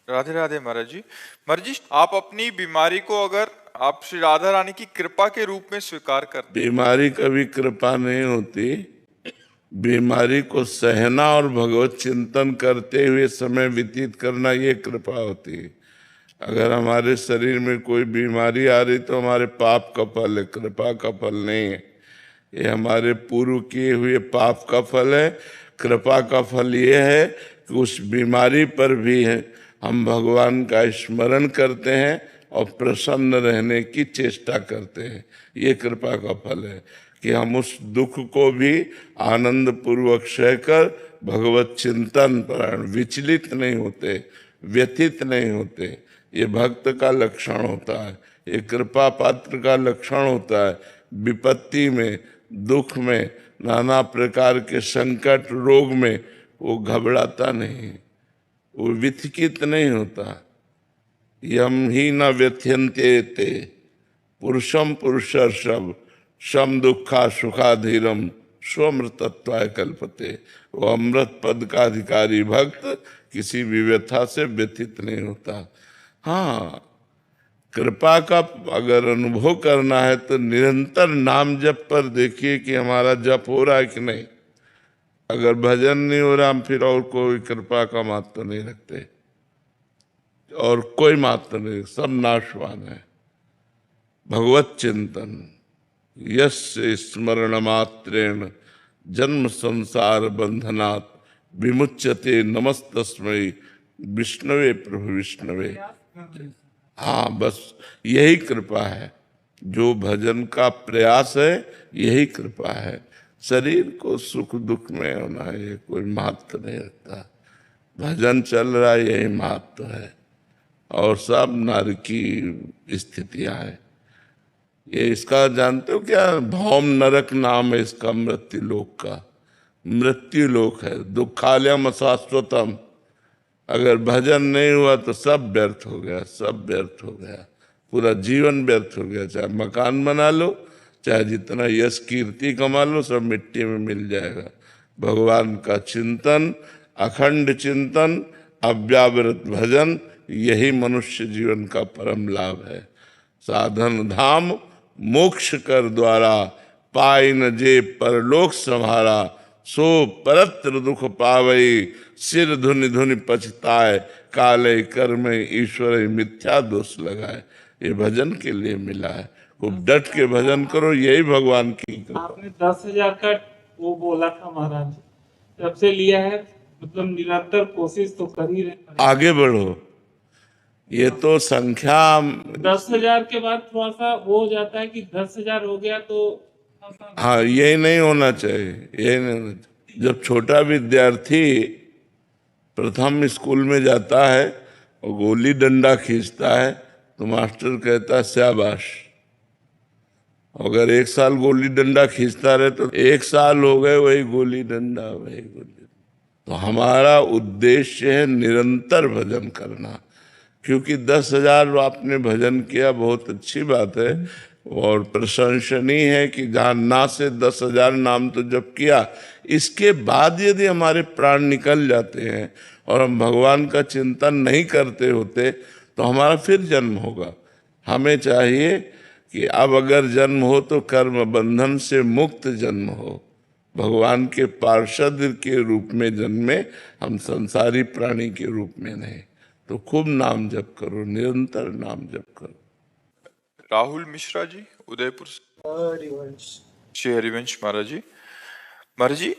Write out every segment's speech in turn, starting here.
राधे राधे महाराज जी। महाराज जी, आप अपनी बीमारी को अगर आप श्री राधा रानी की कृपा के रूप में स्वीकार करते हैं। बीमारी कभी कृपा नहीं होती। बीमारी को सहना और भगवत चिंतन करते हुए समय व्यतीत करना, ये कृपा होती है। अगर हमारे शरीर में कोई बीमारी आ रही तो हमारे पाप का फल है, कृपा का फल नहीं है। ये हमारे पूर्व किए हुए पाप का फल है। कृपा का फल ये है कि उस बीमारी पर भी है हम भगवान का स्मरण करते हैं और प्रसन्न रहने की चेष्टा करते हैं। ये कृपा का फल है कि हम उस दुख को भी आनंद पूर्वक सहकर भगवत चिंतन पर विचलित नहीं होते, व्यथित नहीं होते। ये भक्त का लक्षण होता है, ये कृपा पात्र का लक्षण होता है। विपत्ति में, दुख में, नाना प्रकार के संकट, रोग में वो घबराता नहीं, वो विचकित नहीं होता। यम ही न व्यथ्यन्ते ते पुरुषम पुरुषर्षभ सम दुखा सुखाधीरम स्वमृतत्वाय कल्पते। वो अमृत पद का अधिकारी भक्त किसी भी व्यथा से व्यथित नहीं होता। हाँ, कृपा का अगर अनुभव करना है तो निरंतर नाम जप पर देखिए कि हमारा जप हो रहा है कि नहीं। अगर भजन नहीं हो रहा, हम फिर और कोई कृपा का महत्व नहीं रखते, और कोई महत्व नहीं, सब नाशवान है। भगवत चिंतन, यस्य स्मरण मात्रेण जन्म संसार बंधनात् विमुच्यते नमस्तस्मै विष्णवे प्रभु विष्णवे। हाँ, बस यही कृपा है। जो भजन का प्रयास है यही कृपा है। शरीर को सुख दुख में होना है, ये कोई महत्व नहीं रखता। भजन चल रहा है, यही महत्व है, और सब नर की स्थितियां है। ये इसका जानते हो क्या? भौम नरक नाम है इसका, मृत्यु लोक का। मृत्यु लोक है, दुखालयम अशाश्वतम। अगर भजन नहीं हुआ तो सब व्यर्थ हो गया, सब व्यर्थ हो गया, पूरा जीवन व्यर्थ हो गया। चाहे मकान बना लो, चाहे जितना यश कीर्ति कमा लो, सब मिट्टी में मिल जाएगा। भगवान का चिंतन, अखंड चिंतन, अव्यावृत भजन, यही मनुष्य जीवन का परम लाभ है। साधन धाम मोक्ष कर द्वारा, पाई न जे परलोक संहारा, सो परत्र दुख पावई, सिर धुनि धुनि पछताए, काले कर्म ईश्वर मिथ्या दोष लगाए। ये भजन के लिए मिला है। खूब डट के भजन करो, यही भगवान की कृपा। आपने 10,000 का वो बोला था महाराज, जब से लिया है, मतलब निरंतर कोशिश तो कर ही रहे। आगे बढ़ो। ये तो संख्या 10,000 के बाद थोड़ा सा वो हो जाता है कि 10,000 हो गया तो हाँ, यही नहीं होना चाहिए, यही नहीं होना चाहिए। जब छोटा विद्यार्थी प्रथम स्कूल में जाता है और गोली डंडा खींचता है तो मास्टर कहता है शाबाश। अगर 1 साल गोली डंडा खींचता रहे तो 1 साल हो गए वही गोली डंडा, वही गोली। तो हमारा उद्देश्य है निरंतर भजन करना। क्योंकि 10,000 आपने भजन किया, बहुत अच्छी बात है और प्रशंसनीय है कि जहाँ ना से 10,000 नाम तो जप किया, इसके बाद यदि हमारे प्राण निकल जाते हैं और हम भगवान का चिंतन नहीं करते होते तो हमारा फिर जन्म होगा। हमें चाहिए कि अब अगर जन्म हो तो कर्म बंधन से मुक्त जन्म हो, भगवान के पार्षद के रूप में जन्मे, हम संसारी प्राणी के रूप में नहीं। तो खूब नाम जप करो, निरंतर नाम जप करो। राहुल मिश्रा जी, उदयपुर से। श्री हरिवंश महाराज जी। महाराज जी,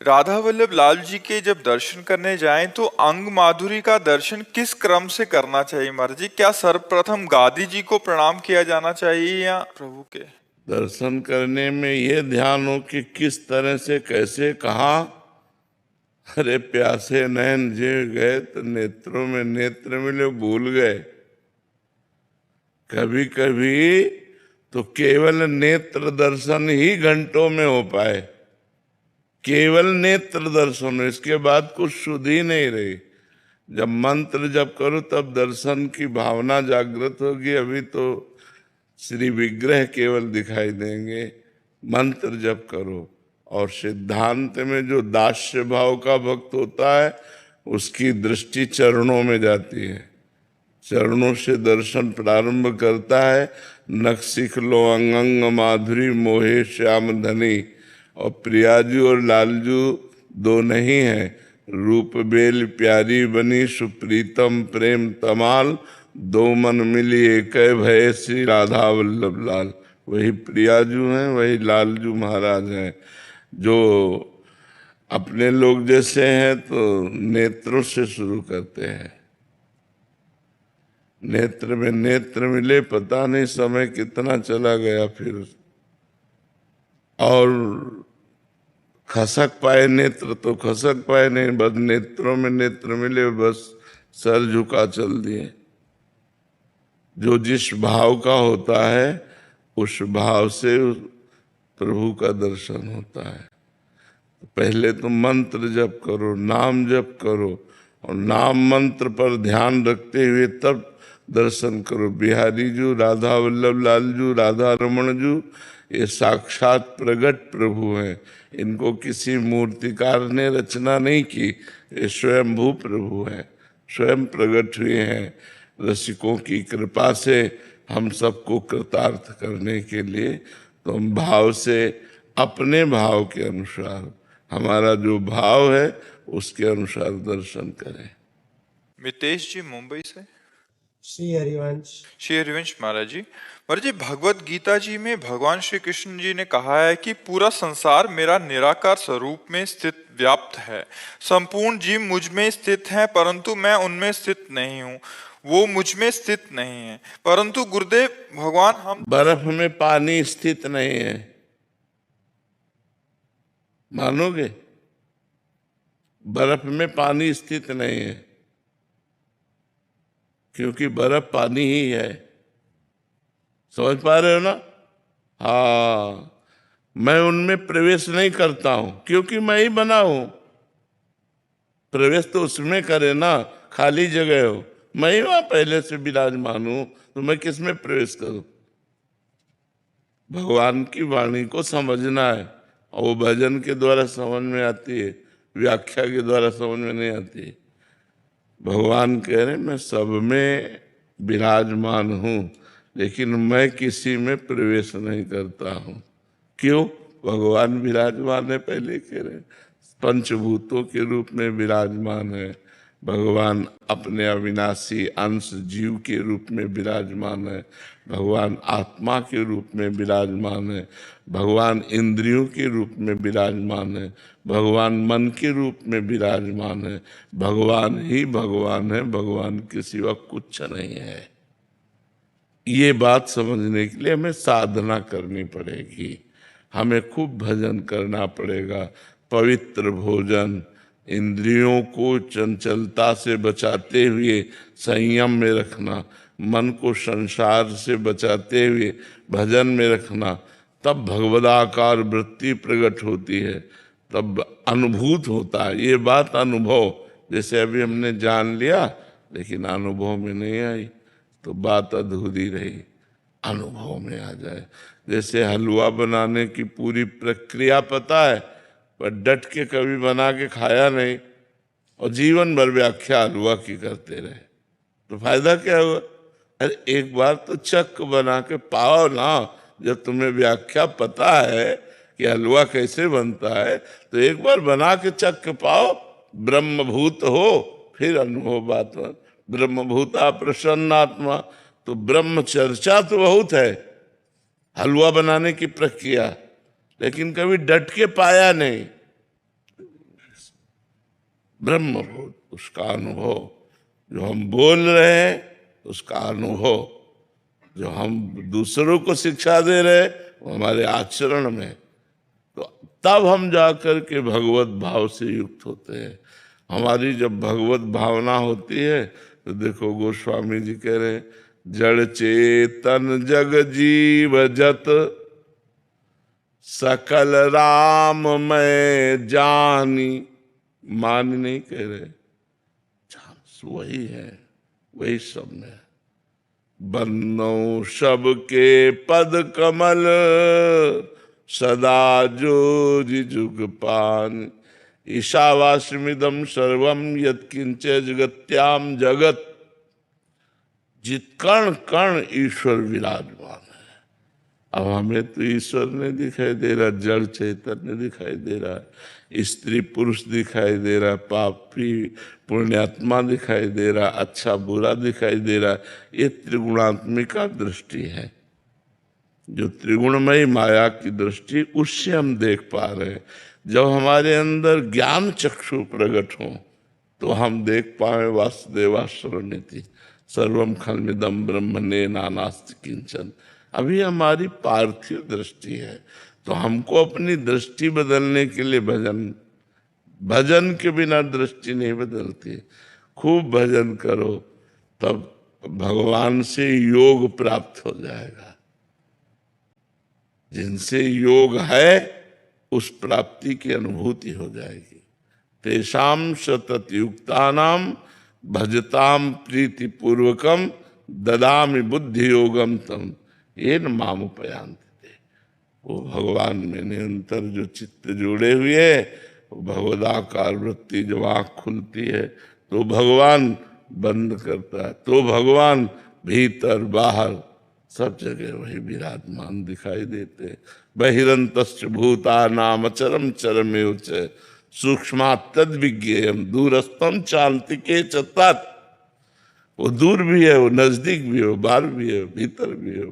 राधा वल्लभ लाल जी के जब दर्शन करने जाएं तो अंग माधुरी का दर्शन किस क्रम से करना चाहिए महाराज जी? क्या सर्वप्रथम गादी जी को प्रणाम किया जाना चाहिए या प्रभु के? दर्शन करने में ये ध्यान हो कि किस तरह से, कैसे, कहाँ। अरे प्यासे नैन जे गए तो नेत्रों में नेत्र मिले, भूल गए। कभी कभी तो केवल नेत्र दर्शन ही घंटों में हो पाए, केवल नेत्र दर्शन, इसके बाद कुछ सुध ही नहीं रही। जब मंत्र जप करो तब दर्शन की भावना जागृत होगी। अभी तो श्री विग्रह केवल दिखाई देंगे। मंत्र जप करो। और सिद्धांत में जो दास्य भाव का भक्त होता है उसकी दृष्टि चरणों में जाती है, चरणों से दर्शन प्रारंभ करता है। नखशिख लो अंगंग माधुरी मोहे श्याम धनी। और प्रियाजू और लालजू दो नहीं है, रूप बेल प्यारी बनी सुप्रीतम प्रेम तमाल। दो मन मिली एक भय श्री राधा वल्लभ लाल। वही प्रियाजू हैं, वही लालजू महाराज हैं, जो अपने लोग जैसे हैं तो नेत्रों से शुरू करते हैं। नेत्र में नेत्र मिले, पता नहीं समय कितना चला गया, फिर और खसक पाए नेत्र तो खसक पाए नहीं, बस नेत्रों में नेत्र मिले, बस सर झुका चल दिए। जो जिस भाव का होता है उस भाव से प्रभु का दर्शन होता है। पहले तो मंत्र जप करो, नाम जप करो, और नाम मंत्र पर ध्यान रखते हुए तब दर्शन करो। बिहारी जू, राधा वल्लभ लाल जू, राधा रमण जू, ये साक्षात प्रगट प्रभु हैं। इनको किसी मूर्तिकार ने रचना नहीं की, ये स्वयंभू प्रभु हैं, स्वयं प्रकट हुए हैं रसिकों की कृपा से हम सबको कृतार्थ करने के लिए। तो हम भाव से, अपने भाव के अनुसार, हमारा जो भाव है उसके अनुसार दर्शन करें। मितेश जी मुंबई से। श्री हरिवंश। श्री हरिवंश महाराज जी, भगवत गीता जी में भगवान श्री कृष्ण जी ने कहा है कि पूरा संसार मेरा निराकार स्वरूप में स्थित व्याप्त है। संपूर्ण जीव मुझ में स्थित हैं, परंतु मैं उनमें स्थित नहीं हूँ। वो मुझ में स्थित नहीं है। परंतु गुरुदेव भगवान, हम बर्फ में पानी स्थित नहीं है, मानोगे? बर्फ में पानी स्थित नहीं है, क्योंकि बर्फ पानी ही है। समझ पा रहे हो ना? हाँ, मैं उनमें प्रवेश नहीं करता हूं, क्योंकि मैं ही बना हूं। प्रवेश तो उसमें करे ना, खाली जगह हो, मैं ही वहां पहले से विराजमान हूं, तो मैं किसमें प्रवेश करूं? भगवान की वाणी को समझना है, और वो भजन के द्वारा समझ में आती है, व्याख्या के द्वारा समझ में नहीं आती है। भगवान कह रहे मैं सब में विराजमान हूं, लेकिन मैं किसी में प्रवेश नहीं करता हूं। क्यों? भगवान विराजमान है, पहले कह रहे पंचभूतों के रूप में विराजमान है। भगवान अपने अविनाशी अंश जीव के रूप में विराजमान है। भगवान आत्मा के रूप में विराजमान है। भगवान इंद्रियों के रूप में विराजमान है। भगवान मन के रूप में विराजमान है। भगवान ही भगवान है, भगवान के सिवा कुछ नहीं है। ये बात समझने के लिए हमें साधना करनी पड़ेगी, हमें खूब भजन करना पड़ेगा, पवित्र भोजन, इंद्रियों को चंचलता से बचाते हुए संयम में रखना, मन को संसार से बचाते हुए भजन में रखना, तब भगवदाकार वृत्ति प्रकट होती है, तब अनुभूत होता है। ये बात अनुभव, जैसे अभी हमने जान लिया लेकिन अनुभव में नहीं आई तो बात अधूरी रही, अनुभव में आ जाए। जैसे हलवा बनाने की पूरी प्रक्रिया पता है, पर डट के कभी बना के खाया नहीं और जीवन भर व्याख्या हलवा की करते रहे, तो फायदा क्या हुआ? अरे एक बार तो चक बना के पाओ ना। जब तुम्हें व्याख्या पता है कि हलवा कैसे बनता है, तो एक बार बना के चक के पाओ, ब्रह्मभूत हो, फिर अनुभव बात। ब्रह्मभूता प्रसन्नात्मा, तो ब्रह्म चर्चा तो बहुत है हलवा बनाने की प्रक्रिया, लेकिन कभी डट के पाया नहीं। ब्रह्मभूत, उसका अनुभव, जो हम बोल रहे हैं उसका अनुभव, जो हम दूसरों को शिक्षा दे रहे हैं वो हमारे आचरण में, तो तब हम जाकर के भगवत भाव से युक्त होते हैं। हमारी जब भगवत भावना होती है तो देखो गोस्वामी जी कह रहे हैं, जड़ चेतन जग जीव जत सकल राम मैं जानी। मान नहीं कह रहे, वही है, वही सब में। बन्नो सब के पद कमल सदा जो जुग पान। ईशावास्यमिदं सर्वम यत्किंच जगत्याम जगत। जित कण कण ईश्वर विराजमान है। अब हमें तो ईश्वर नहीं दिखाई दे रहा, जड़ चैतन्य दिखाई दे रहा है, स्त्री पुरुष दिखाई दे रहा है, पापी पुण्यात्मा दिखाई दे रहा, अच्छा बुरा दिखाई दे रहा। ये त्रिगुणात्मिका दृष्टि है, जो त्रिगुणमयी माया की दृष्टि, उससे हम देख पा रहे हैं। जब हमारे अंदर ज्ञान चक्षु प्रकट हो तो हम देख पाए वासुदेवासुरनिति सर्वम खलमिदम ब्रह्मणे नानास्ति किंचन। अभी हमारी पार्थिव दृष्टि है, तो हमको अपनी दृष्टि बदलने के लिए भजन के बिना दृष्टि नहीं बदलती। खूब भजन करो, तब भगवान से योग प्राप्त हो जाएगा। जिनसे योग है उस प्राप्ति की अनुभूति हो जाएगी। तेषाम सतत युक्तानाम भजताम प्रीति पूर्वकम ददामि बुद्धि योगम तम येन मामुपयांति। वो भगवान में निरंतर जो चित्त जुड़े हुए है, वो भगवदाकार वृत्ति जब आँख खुलती है तो भगवान बंद करता है, तो भगवान भीतर बाहर सब जगह वही विराजमान दिखाई देते। बहिरंतश्च भूतानाम अचरम चरमेव च सूक्ष्मा तद विज्ञेयम दूरस्थम चांतिके च तत्। वो दूर भी है, वो नजदीक भी है, वो बाहर भी है, भीतर भी है,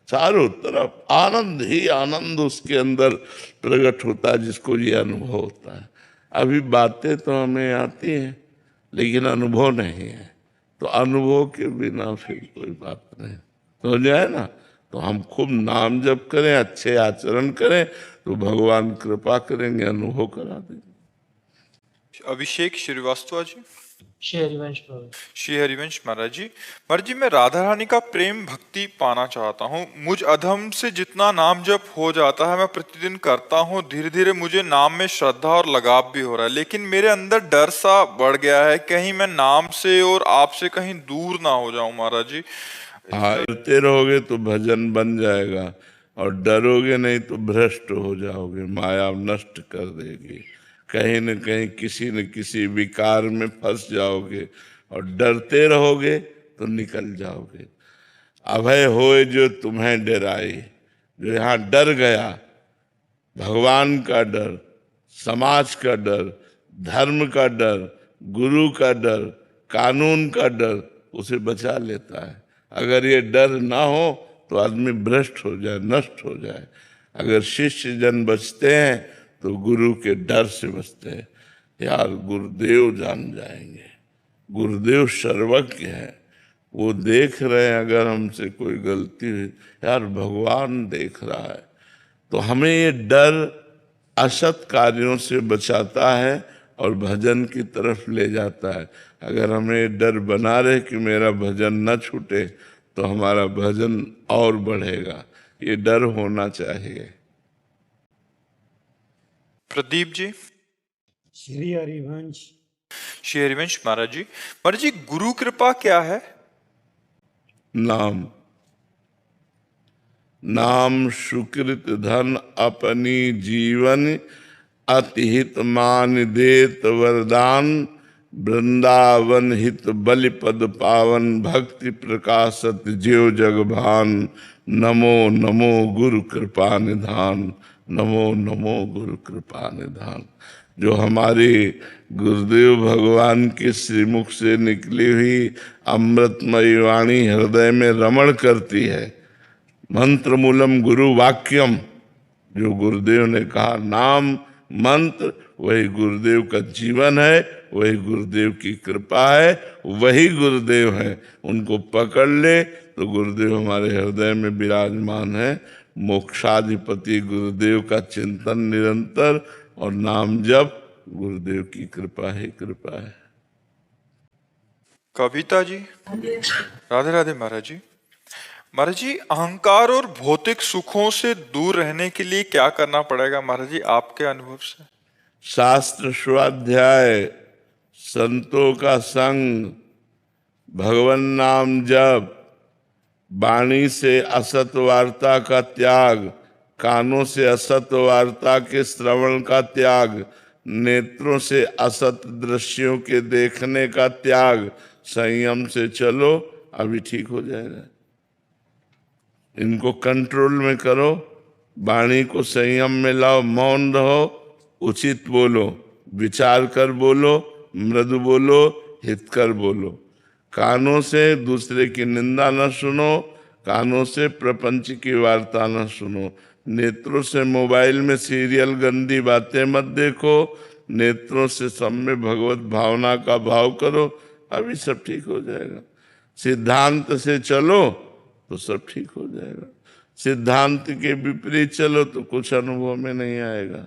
चारों तरफ आनंद ही आनंद उसके अंदर प्रकट होता है, जिसको ये अनुभव होता है। अभी बातें तो हमें आती हैं लेकिन अनुभव नहीं है, तो अनुभव के बिना फिर कोई बात नहीं तो हो जाए ना। तो हम खूब नाम जप करें, अच्छे आचरण करें, तो भगवान कृपा करेंगे, अनुभव करा देंगे। अभिषेक श्रीवास्तव जी। श्री हरिवंश प्रभु। श्री हरिवंश महाराज जी। महाराज जी, मैं राधा रानी का प्रेम भक्ति पाना चाहता हूँ। मुझ अधम से जितना नाम जप हो जाता है मैं प्रतिदिन करता हूँ। धीरे धीरे मुझे नाम में श्रद्धा और लगाव भी हो रहा है, लेकिन मेरे अंदर डर सा बढ़ गया है, कहीं मैं नाम से और आपसे कहीं दूर ना हो जाऊं। महाराज जी, डरते रहोगे तो भजन बन जाएगा, और डरोगे नहीं तो भ्रष्ट हो जाओगे, माया नष्ट कर देगी। कहीं न कहीं किसी न किसी विकार में फंस जाओगे, और डरते रहोगे तो निकल जाओगे। अभय होए जो तुम्हें डराए, जो यहाँ डर गया, भगवान का डर, समाज का डर, धर्म का डर, गुरु का डर, कानून का डर उसे बचा लेता है। अगर ये डर ना हो तो आदमी भ्रष्ट हो जाए, नष्ट हो जाए। अगर शिष्य जन बचते हैं तो गुरु के डर से बचते हैं। यार गुरुदेव जान जाएंगे, गुरुदेव सर्वज्ञ है, वो देख रहे हैं। अगर हमसे कोई गलती हुई, यार भगवान देख रहा है। तो हमें ये डर असत कार्यों से बचाता है और भजन की तरफ ले जाता है। अगर हमें डर बना रहे कि मेरा भजन न छूटे, तो हमारा भजन और बढ़ेगा। ये डर होना चाहिए। प्रदीप जी। श्री हरिवंश। श्री हरिवंश महाराज जी। महाराज जी, गुरु कृपा क्या है? नाम, नाम सुकृत धन अपनी जीवन अतिहित मान देत वरदान वृंदावन हित बलि पद पावन भक्ति प्रकाशत ज्यो जग भान नमो नमो गुरु कृपा निधान नमो नमो गुरु कृपा निधान। जो हमारे गुरुदेव भगवान के श्रीमुख से निकली हुई अमृतमयी वाणी हृदय में रमण करती है। मंत्र मूलम गुरु वाक्यम, जो गुरुदेव ने कहा नाम मंत्र, वही गुरुदेव का जीवन है, वही गुरुदेव की कृपा है, वही गुरुदेव है। उनको पकड़ ले तो गुरुदेव हमारे हृदय में विराजमान है। मोक्षाधिपति गुरुदेव का चिंतन निरंतर और नाम जप, गुरुदेव की कृपा ही कृपा है। कविता जी। राधे राधे महाराज जी। महाराज जी, अहंकार और भौतिक सुखों से दूर रहने के लिए क्या करना पड़ेगा महाराज जी, आपके अनुभव से? शास्त्र स्वाध्याय, संतों का संग, भगवान नाम जप, वाणी से असत वार्ता का त्याग, कानों से असत वार्ता के श्रवण का त्याग, नेत्रों से असत दृश्यों के देखने का त्याग, संयम से चलो, अभी ठीक हो जाएगा। इनको कंट्रोल में करो, वाणी को संयम में लाओ, मौन रहो, उचित बोलो, विचार कर बोलो, मृदु बोलो, हितकर बोलो। कानों से दूसरे की निंदा न सुनो, कानों से प्रपंच की वार्ता न सुनो। नेत्रों से मोबाइल में सीरियल गंदी बातें मत देखो, नेत्रों से सब में भगवत भावना का भाव करो, अभी सब ठीक हो जाएगा। सिद्धांत से चलो तो सब ठीक हो जाएगा, सिद्धांत के विपरीत चलो तो कुछ अनुभव में नहीं आएगा।